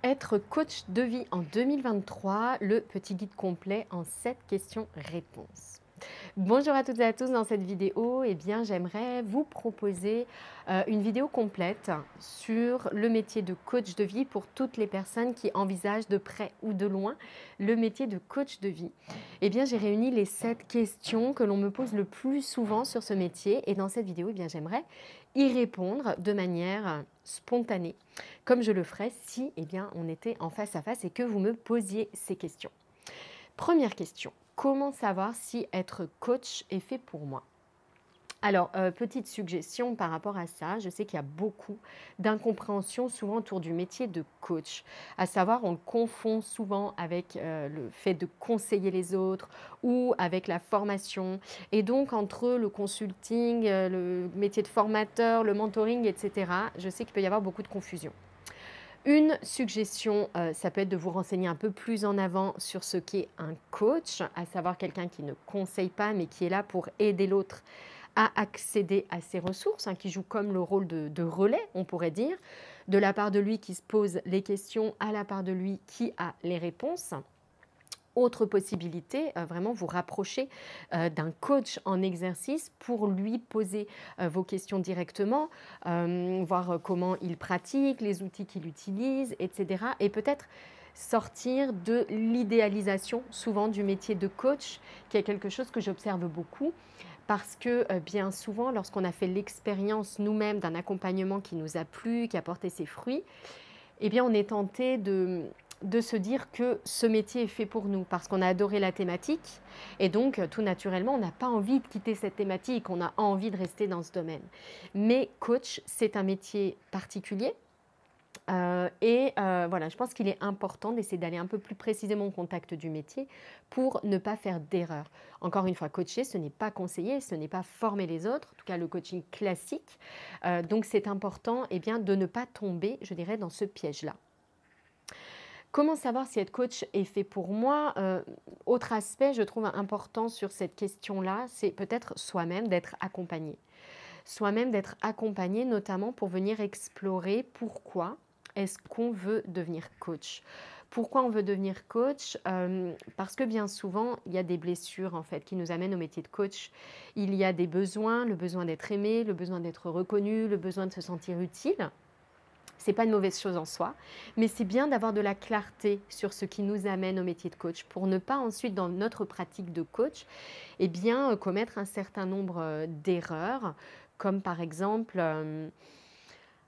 Être coach de vie en 2023, le petit guide complet en 7 questions-réponses. Bonjour à toutes et à tous, dans cette vidéo, j'aimerais vous proposer une vidéo complète sur le métier de coach de vie pour toutes les personnes qui envisagent de près ou de loin le métier de coach de vie. J'ai réuni les 7 questions que l'on me pose le plus souvent sur ce métier et dans cette vidéo, j'aimerais y répondre de manière spontanée, comme je le ferais si on était en face à face et que vous me posiez ces questions. Première question, comment savoir si être coach est fait pour moi? Alors, petite suggestion par rapport à ça, je sais qu'il y a beaucoup d'incompréhension souvent autour du métier de coach. À savoir, on le confond souvent avec le fait de conseiller les autres ou avec la formation. Et donc, entre le consulting, le métier de formateur, le mentoring, etc., je sais qu'il peut y avoir beaucoup de confusion. Une suggestion, ça peut être de vous renseigner un peu plus en avant sur ce qu'est un coach, à savoir quelqu'un qui ne conseille pas, mais qui est là pour aider l'autre à accéder à ses ressources, qui joue comme le rôle de relais, on pourrait dire, de la part de lui qui se pose les questions, à la part de lui qui a les réponses. Autre possibilité, vraiment vous rapprocher d'un coach en exercice pour lui poser vos questions directement, voir comment il pratique, les outils qu'il utilise, etc. Et peut-être sortir de l'idéalisation souvent du métier de coach, qui est quelque chose que j'observe beaucoup. Parce que bien souvent, lorsqu'on a fait l'expérience nous-mêmes d'un accompagnement qui nous a plu, qui a porté ses fruits, on est tenté de se dire que ce métier est fait pour nous parce qu'on a adoré la thématique et donc tout naturellement, on n'a pas envie de quitter cette thématique, on a envie de rester dans ce domaine. Mais coach, c'est un métier particulier. Voilà, je pense qu'il est important d'essayer d'aller un peu plus précisément au contact du métier pour ne pas faire d'erreur. Encore une fois, coacher, ce n'est pas conseiller, ce n'est pas former les autres, en tout cas le coaching classique. Donc c'est important de ne pas tomber, je dirais, dans ce piège-là. Comment savoir si être coach est fait pour moi? Autre aspect, je trouve important sur cette question-là, c'est peut-être soi-même d'être accompagné. Soi-même d'être accompagné notamment pour venir explorer pourquoi est-ce qu'on veut devenir coach. Pourquoi on veut devenir coach? Parce que bien souvent, il y a des blessures en fait qui nous amènent au métier de coach. Il y a des besoins, le besoin d'être aimé, le besoin d'être reconnu, le besoin de se sentir utile. C'est pas une mauvaise chose en soi, mais c'est bien d'avoir de la clarté sur ce qui nous amène au métier de coach pour ne pas ensuite, dans notre pratique de coach, commettre un certain nombre d'erreurs, comme par exemple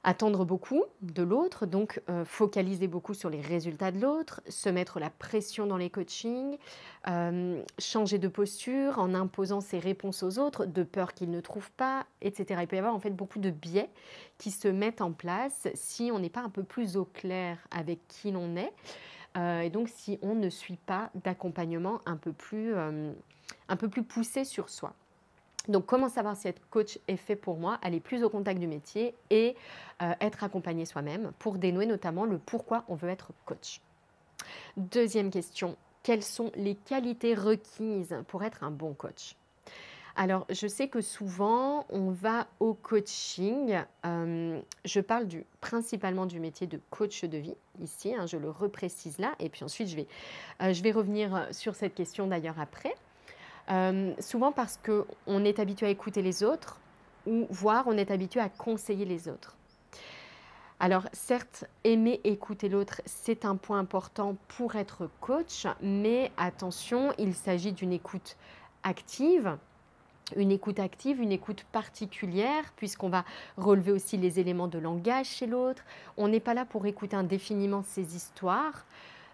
attendre beaucoup de l'autre, donc focaliser beaucoup sur les résultats de l'autre, se mettre la pression dans les coachings, changer de posture en imposant ses réponses aux autres, de peur qu'ils ne trouvent pas, etc. Il peut y avoir en fait beaucoup de biais qui se mettent en place si on n'est pas un peu plus au clair avec qui l'on est, et donc si on ne suit pas d'accompagnement un peu plus poussé sur soi. Donc, comment savoir si être coach est fait pour moi? Aller plus au contact du métier et être accompagné soi-même pour dénouer notamment le pourquoi on veut être coach. Deuxième question, quelles sont les qualités requises pour être un bon coach? Alors, je sais que souvent, on va au coaching. Je parle principalement du métier de coach de vie, ici, je le reprécise là. Et puis ensuite, je vais revenir sur cette question d'ailleurs après. Souvent parce qu'on est habitué à écouter les autres ou voire on est habitué à conseiller les autres. Alors certes, aimer écouter l'autre, c'est un point important pour être coach, mais attention, il s'agit d'une écoute active. Une écoute particulière, puisqu'on va relever aussi les éléments de langage chez l'autre. On n'est pas là pour écouter indéfiniment ses histoires,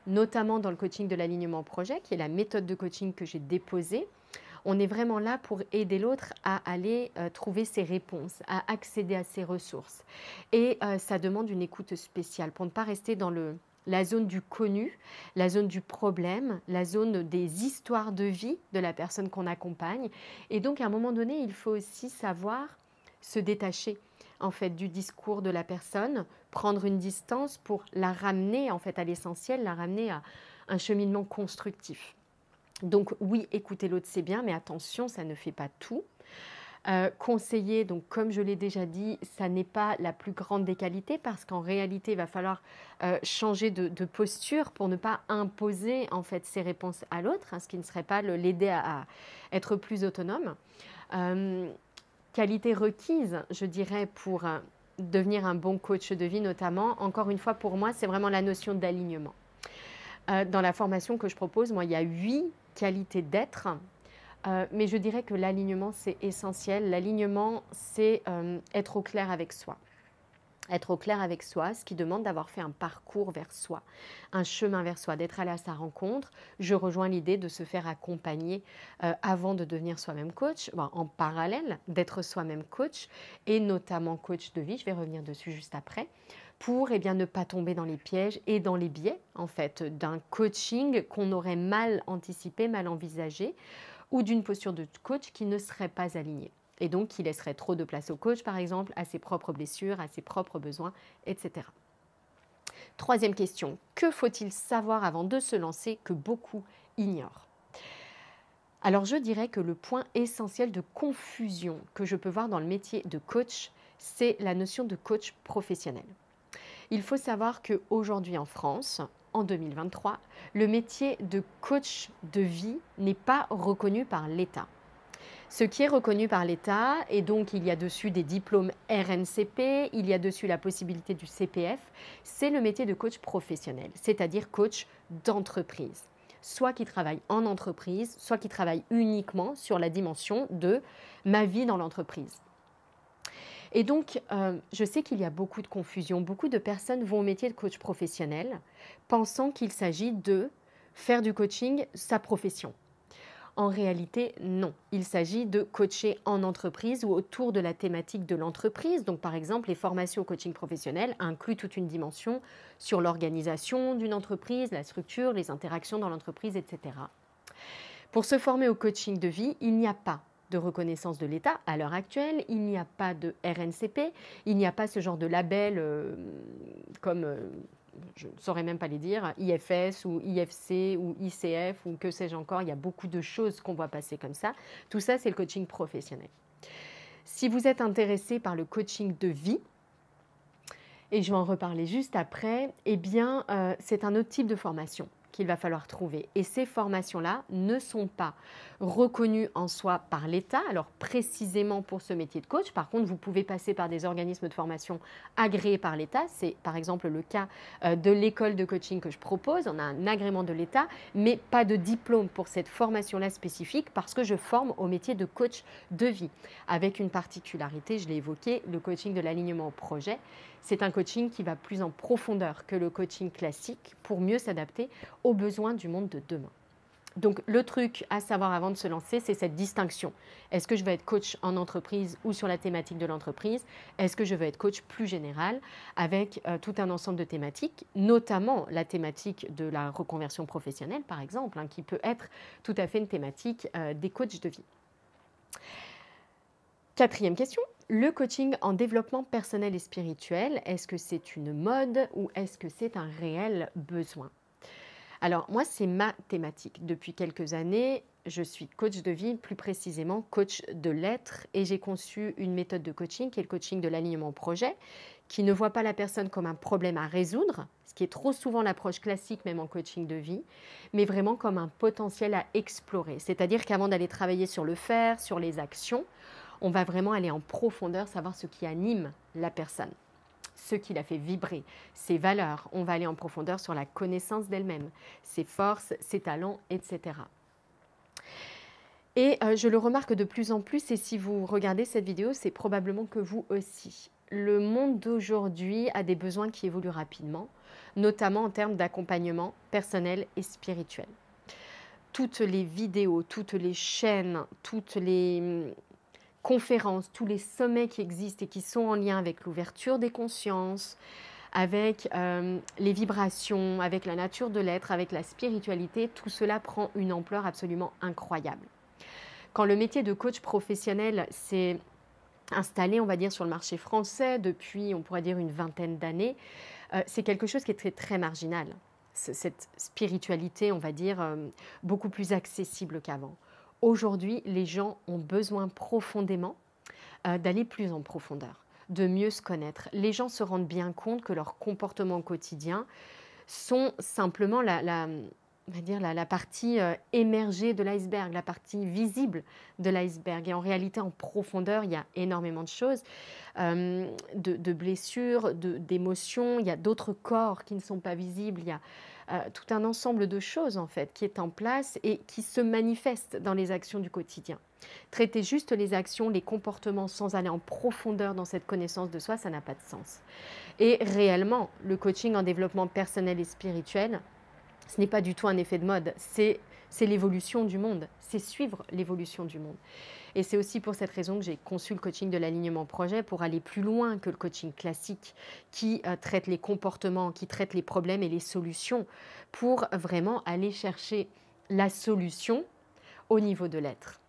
notamment dans le coaching de l'alignement projet, qui est la méthode de coaching que j'ai déposée. On est vraiment là pour aider l'autre à aller trouver ses réponses, à accéder à ses ressources. Et ça demande une écoute spéciale pour ne pas rester dans la zone du connu, la zone du problème, la zone des histoires de vie de la personne qu'on accompagne. Et donc, à un moment donné, il faut aussi savoir se détacher en fait du discours de la personne, prendre une distance pour la ramener en fait à l'essentiel, la ramener à un cheminement constructif. Donc oui, écouter l'autre, c'est bien, mais attention, ça ne fait pas tout. Conseiller, donc comme je l'ai déjà dit, ça n'est pas la plus grande des qualités parce qu'en réalité, il va falloir changer de posture pour ne pas imposer en fait ses réponses à l'autre, hein, ce qui ne serait pas l'aider à être plus autonome. Euh, Qualité requise, je dirais, pour devenir un bon coach de vie notamment, encore une fois, pour moi, c'est vraiment la notion d'alignement. Dans la formation que je propose, moi, il y a 8 qualités d'être. Mais je dirais que l'alignement, c'est essentiel. L'alignement, c'est être au clair avec soi. Être au clair avec soi, ce qui demande d'avoir fait un parcours vers soi, un chemin vers soi, d'être allé à sa rencontre. Je rejoins l'idée de se faire accompagner avant de devenir soi-même coach, bon, en parallèle d'être soi-même coach et notamment coach de vie, je vais revenir dessus juste après, pour ne pas tomber dans les pièges et dans les biais en fait d'un coaching qu'on aurait mal anticipé, mal envisagé ou d'une posture de coach qui ne serait pas alignée. Et donc, qui laisserait trop de place au coach, par exemple, à ses propres blessures, à ses propres besoins, etc. Troisième question, que faut-il savoir avant de se lancer que beaucoup ignorent? Alors, je dirais que le point essentiel de confusion que je peux voir dans le métier de coach, c'est la notion de coach professionnel. Il faut savoir qu'aujourd'hui en France, en 2023, le métier de coach de vie n'est pas reconnu par l'État. Ce qui est reconnu par l'État, et donc il y a dessus des diplômes RNCP, il y a dessus la possibilité du CPF, c'est le métier de coach professionnel, c'est-à-dire coach d'entreprise. Soit qui travaille en entreprise, soit qui travaille uniquement sur la dimension de ma vie dans l'entreprise. Et donc, je sais qu'il y a beaucoup de confusion. Beaucoup de personnes vont au métier de coach professionnel pensant qu'il s'agit de faire du coaching sa profession. En réalité, non. Il s'agit de coacher en entreprise ou autour de la thématique de l'entreprise. Donc, par exemple, les formations au coaching professionnel incluent toute une dimension sur l'organisation d'une entreprise, la structure, les interactions dans l'entreprise, etc. Pour se former au coaching de vie, il n'y a pas de reconnaissance de l'État à l'heure actuelle, il n'y a pas de RNCP, il n'y a pas ce genre de label comme je ne saurais même pas les dire, IFS ou IFC ou ICF ou que sais-je encore, il y a beaucoup de choses qu'on voit passer comme ça. Tout ça, c'est le coaching professionnel. Si vous êtes intéressé par le coaching de vie, et je vais en reparler juste après, eh bien, c'est un autre type de formation qu'il va falloir trouver. Et ces formations-là ne sont pas reconnues en soi par l'État, alors précisément pour ce métier de coach. Par contre, vous pouvez passer par des organismes de formation agréés par l'État. C'est par exemple le cas de l'école de coaching que je propose. On a un agrément de l'État, mais pas de diplôme pour cette formation-là spécifique parce que je forme au métier de coach de vie. Avec une particularité, je l'ai évoqué, le coaching de l'alignement au projet. C'est un coaching qui va plus en profondeur que le coaching classique pour mieux s'adapter aux besoins du monde de demain. Donc le truc à savoir avant de se lancer, c'est cette distinction. Est-ce que je veux être coach en entreprise ou sur la thématique de l'entreprise? Est-ce que je veux être coach plus général avec tout un ensemble de thématiques, notamment la thématique de la reconversion professionnelle par exemple, qui peut être tout à fait une thématique des coachs de vie. Quatrième question, le coaching en développement personnel et spirituel, est-ce que c'est une mode ou est-ce que c'est un réel besoin? Alors moi, c'est ma thématique. Depuis quelques années, je suis coach de vie, plus précisément coach de l'être, et j'ai conçu une méthode de coaching qui est le coaching de l'alignement au projet, qui ne voit pas la personne comme un problème à résoudre, ce qui est trop souvent l'approche classique même en coaching de vie, mais vraiment comme un potentiel à explorer. C'est-à-dire qu'avant d'aller travailler sur le faire, sur les actions, on va vraiment aller en profondeur, savoir ce qui anime la personne, ce qui la fait vibrer, ses valeurs. On va aller en profondeur sur la connaissance d'elle-même, ses forces, ses talents, etc. Et je le remarque de plus en plus, et si vous regardez cette vidéo, c'est probablement que vous aussi. Le monde d'aujourd'hui a des besoins qui évoluent rapidement, notamment en termes d'accompagnement personnel et spirituel. Toutes les vidéos, toutes les chaînes, toutes les conférences, tous les sommets qui existent et qui sont en lien avec l'ouverture des consciences, avec les vibrations, avec la nature de l'être, avec la spiritualité, tout cela prend une ampleur absolument incroyable. Quand le métier de coach professionnel s'est installé, on va dire, sur le marché français depuis, on pourrait dire, une vingtaine d'années, c'est quelque chose qui est très, très marginal. Cette spiritualité, on va dire, beaucoup plus accessible qu'avant. Aujourd'hui, les gens ont besoin profondément d'aller plus en profondeur, de mieux se connaître. Les gens se rendent bien compte que leurs comportements quotidiens sont simplement on va dire la partie émergée de l'iceberg, la partie visible de l'iceberg. Et en réalité, en profondeur, il y a énormément de choses, de blessures, d'émotions. Il y a d'autres corps qui ne sont pas visibles. Il y a tout un ensemble de choses en fait qui est en place et qui se manifestent dans les actions du quotidien. Traiter juste les actions, les comportements sans aller en profondeur dans cette connaissance de soi, ça n'a pas de sens. Et réellement, le coaching en développement personnel et spirituel, ce n'est pas du tout un effet de mode, c'est l'évolution du monde, c'est suivre l'évolution du monde. Et c'est aussi pour cette raison que j'ai conçu le coaching de l'alignement projet pour aller plus loin que le coaching classique qui traite les comportements, qui traite les problèmes et les solutions, pour vraiment aller chercher la solution au niveau de l'être,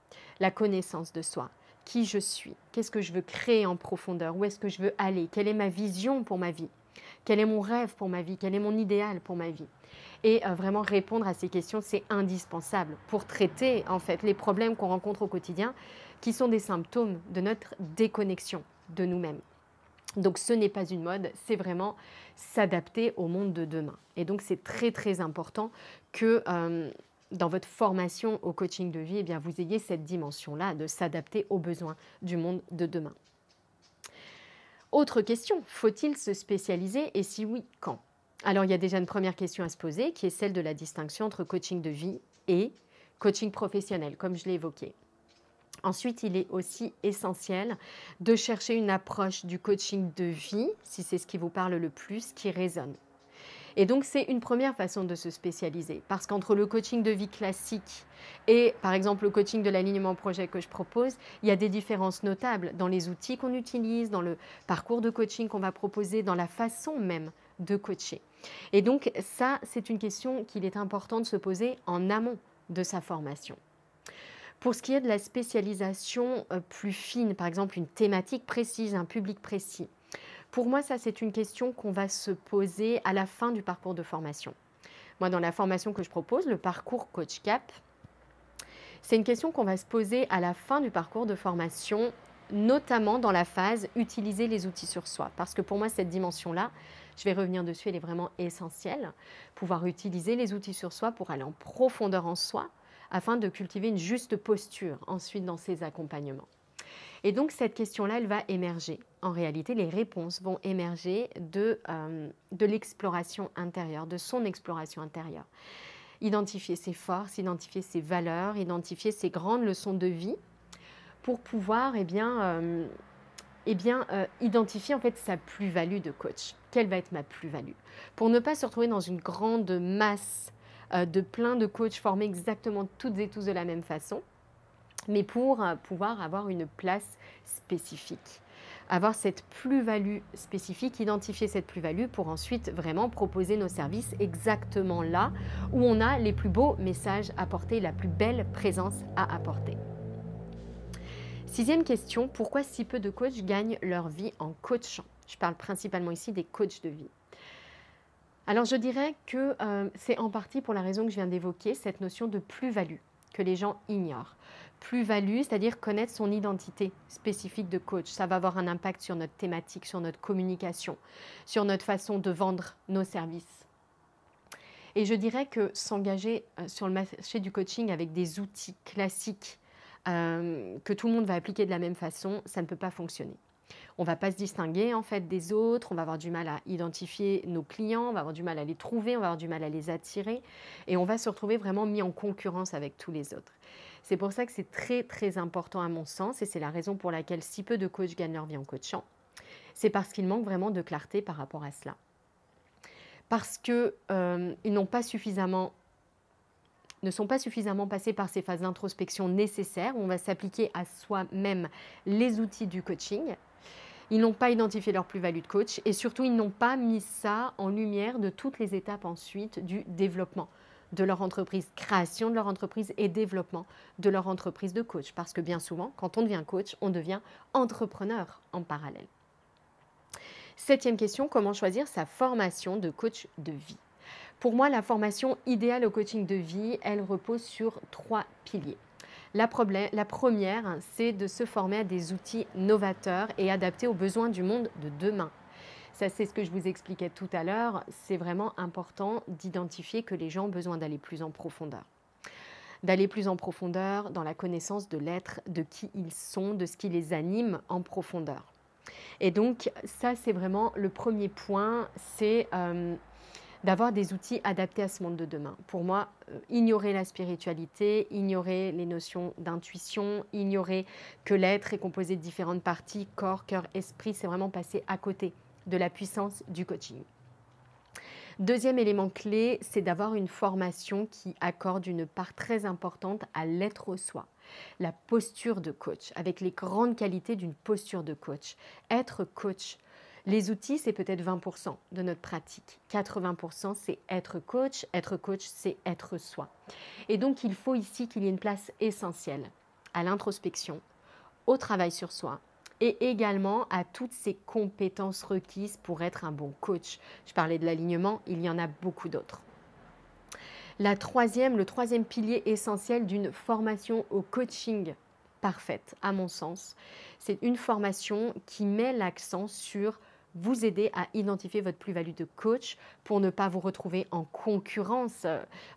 la connaissance de soi, qui je suis, qu'est-ce que je veux créer en profondeur, où est-ce que je veux aller, quelle est ma vision pour ma vie, quel est mon rêve pour ma vie, quel est mon idéal pour ma vie. Et vraiment répondre à ces questions, c'est indispensable pour traiter en fait les problèmes qu'on rencontre au quotidien, qui sont des symptômes de notre déconnexion de nous-mêmes. Donc ce n'est pas une mode, c'est vraiment s'adapter au monde de demain. Et donc c'est très très important que dans votre formation au coaching de vie, eh bien, vous ayez cette dimension-là de s'adapter aux besoins du monde de demain. Autre question, faut-il se spécialiser et si oui, quand ? Alors, il y a déjà une première question à se poser qui est celle de la distinction entre coaching de vie et coaching professionnel, comme je l'ai évoqué. Ensuite, il est aussi essentiel de chercher une approche du coaching de vie, si c'est ce qui vous parle le plus, qui résonne. Et donc, c'est une première façon de se spécialiser, parce qu'entre le coaching de vie classique et, par exemple, le coaching de l'alignement projet que je propose, il y a des différences notables dans les outils qu'on utilise, dans le parcours de coaching qu'on va proposer, dans la façon même de coacher. Et donc, ça, c'est une question qu'il est important de se poser en amont de sa formation. Pour ce qui est de la spécialisation plus fine, par exemple une thématique précise, un public précis, pour moi, ça, c'est une question qu'on va se poser à la fin du parcours de formation. Moi, dans la formation que je propose, le parcours Coach Cap, c'est une question qu'on va se poser à la fin du parcours de formation, notamment dans la phase « Utiliser les outils sur soi ». Parce que pour moi, cette dimension-là, je vais revenir dessus, elle est vraiment essentielle. Pouvoir utiliser les outils sur soi pour aller en profondeur en soi, afin de cultiver une juste posture ensuite dans ces accompagnements. Et donc, cette question-là, elle va émerger. En réalité, les réponses vont émerger de l'exploration intérieure, de son exploration intérieure. Identifier ses forces, identifier ses valeurs, identifier ses grandes leçons de vie pour pouvoir identifier en fait sa plus-value de coach. Quelle va être ma plus-value? Pour ne pas se retrouver dans une grande masse de plein de coachs formés exactement toutes et tous de la même façon, mais pour pouvoir avoir une place spécifique. Avoir cette plus-value spécifique, identifier cette plus-value pour ensuite vraiment proposer nos services exactement là où on a les plus beaux messages à apporter, la plus belle présence à apporter. Sixième question, pourquoi si peu de coachs gagnent leur vie en coachant? Je parle principalement ici des coachs de vie. Alors je dirais que c'est en partie pour la raison que je viens d'évoquer, cette notion de plus-value que les gens ignorent. Plus-value, c'est-à-dire connaître son identité spécifique de coach. Ça va avoir un impact sur notre thématique, sur notre communication, sur notre façon de vendre nos services. Et je dirais que s'engager sur le marché du coaching avec des outils classiques que tout le monde va appliquer de la même façon, ça ne peut pas fonctionner. On ne va pas se distinguer en fait des autres, on va avoir du mal à identifier nos clients, on va avoir du mal à les trouver, on va avoir du mal à les attirer et on va se retrouver vraiment mis en concurrence avec tous les autres. C'est pour ça que c'est très très important à mon sens et c'est la raison pour laquelle si peu de coachs gagnent leur vie en coachant. C'est parce qu'il manque vraiment de clarté par rapport à cela. Parce qu'ils ne sont pas suffisamment passés par ces phases d'introspection nécessaires où on va s'appliquer à soi-même les outils du coaching. Ils n'ont pas identifié leur plus-value de coach et surtout, ils n'ont pas mis ça en lumière de toutes les étapes ensuite du développement de leur entreprise, création de leur entreprise et développement de leur entreprise de coach. Parce que bien souvent, quand on devient coach, on devient entrepreneur en parallèle. Septième question, comment choisir sa formation de coach de vie? Pour moi, la formation idéale au coaching de vie, elle repose sur 3 piliers. La première, hein, c'est de se former à des outils novateurs et adaptés aux besoins du monde de demain. Ça, c'est ce que je vous expliquais tout à l'heure. C'est vraiment important d'identifier que les gens ont besoin d'aller plus en profondeur. D'aller plus en profondeur dans la connaissance de l'être, de qui ils sont, de ce qui les anime en profondeur. Et donc, ça, c'est vraiment le premier point, c'est d'avoir des outils adaptés à ce monde de demain. Pour moi, ignorer la spiritualité, ignorer les notions d'intuition, ignorer que l'être est composé de différentes parties, corps, cœur, esprit, c'est vraiment passer à côté de la puissance du coaching. Deuxième élément clé, c'est d'avoir une formation qui accorde une part très importante à l'être soi, la posture de coach, avec les grandes qualités d'une posture de coach. Être coach, les outils, c'est peut-être 20% de notre pratique. 80%, c'est être coach. Être coach, c'est être soi. Et donc, il faut ici qu'il y ait une place essentielle à l'introspection, au travail sur soi, et également à toutes ces compétences requises pour être un bon coach. Je parlais de l'alignement, il y en a beaucoup d'autres. Le troisième pilier essentiel d'une formation au coaching parfaite, à mon sens, c'est une formation qui met l'accent sur vous aider à identifier votre plus-value de coach pour ne pas vous retrouver en concurrence,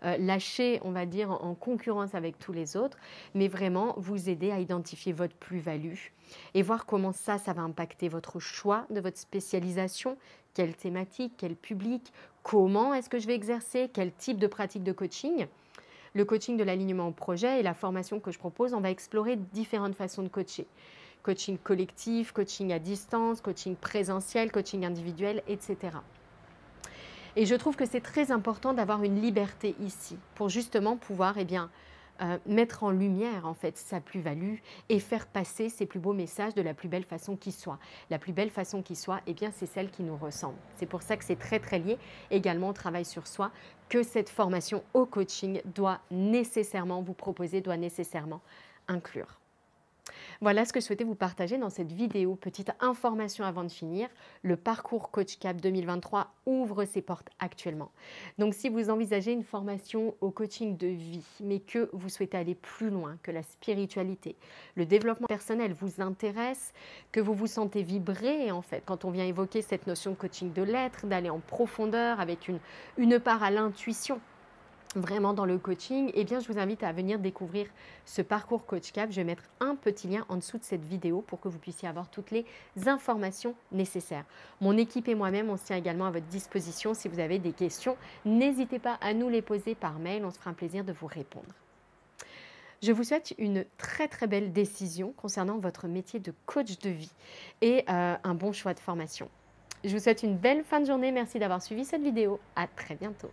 lâché, on va dire, en concurrence avec tous les autres, mais vraiment vous aider à identifier votre plus-value et voir comment ça va impacter votre choix de votre spécialisation, quelle thématique, quel public, comment est-ce que je vais exercer, quel type de pratique de coaching. Le coaching de l'alignement au projet et la formation que je propose, on va explorer différentes façons de coacher. Coaching collectif, coaching à distance, coaching présentiel, coaching individuel, etc. Et je trouve que c'est très important d'avoir une liberté ici pour justement pouvoir mettre en lumière en fait sa plus-value et faire passer ses plus beaux messages de la plus belle façon qui soit. La plus belle façon qui soit, c'est celle qui nous ressemble. C'est pour ça que c'est très très lié également au travail sur soi, que cette formation au coaching doit nécessairement vous proposer, doit nécessairement inclure. Voilà ce que je souhaitais vous partager dans cette vidéo. Petite information avant de finir, le parcours Coach Cap 2023 ouvre ses portes actuellement. Donc si vous envisagez une formation au coaching de vie, mais que vous souhaitez aller plus loin, que la spiritualité, le développement personnel vous intéresse, que vous vous sentez vibrer en fait, quand on vient évoquer cette notion de coaching de l'être, d'aller en profondeur avec une part à l'intuition, vraiment dans le coaching, je vous invite à venir découvrir ce parcours Coach Cap. Je vais mettre un petit lien en dessous de cette vidéo pour que vous puissiez avoir toutes les informations nécessaires. Mon équipe et moi-même, on se tient également à votre disposition. Si vous avez des questions, n'hésitez pas à nous les poser par mail. On se fera un plaisir de vous répondre. Je vous souhaite une très très belle décision concernant votre métier de coach de vie et un bon choix de formation. Je vous souhaite une belle fin de journée. Merci d'avoir suivi cette vidéo. À très bientôt.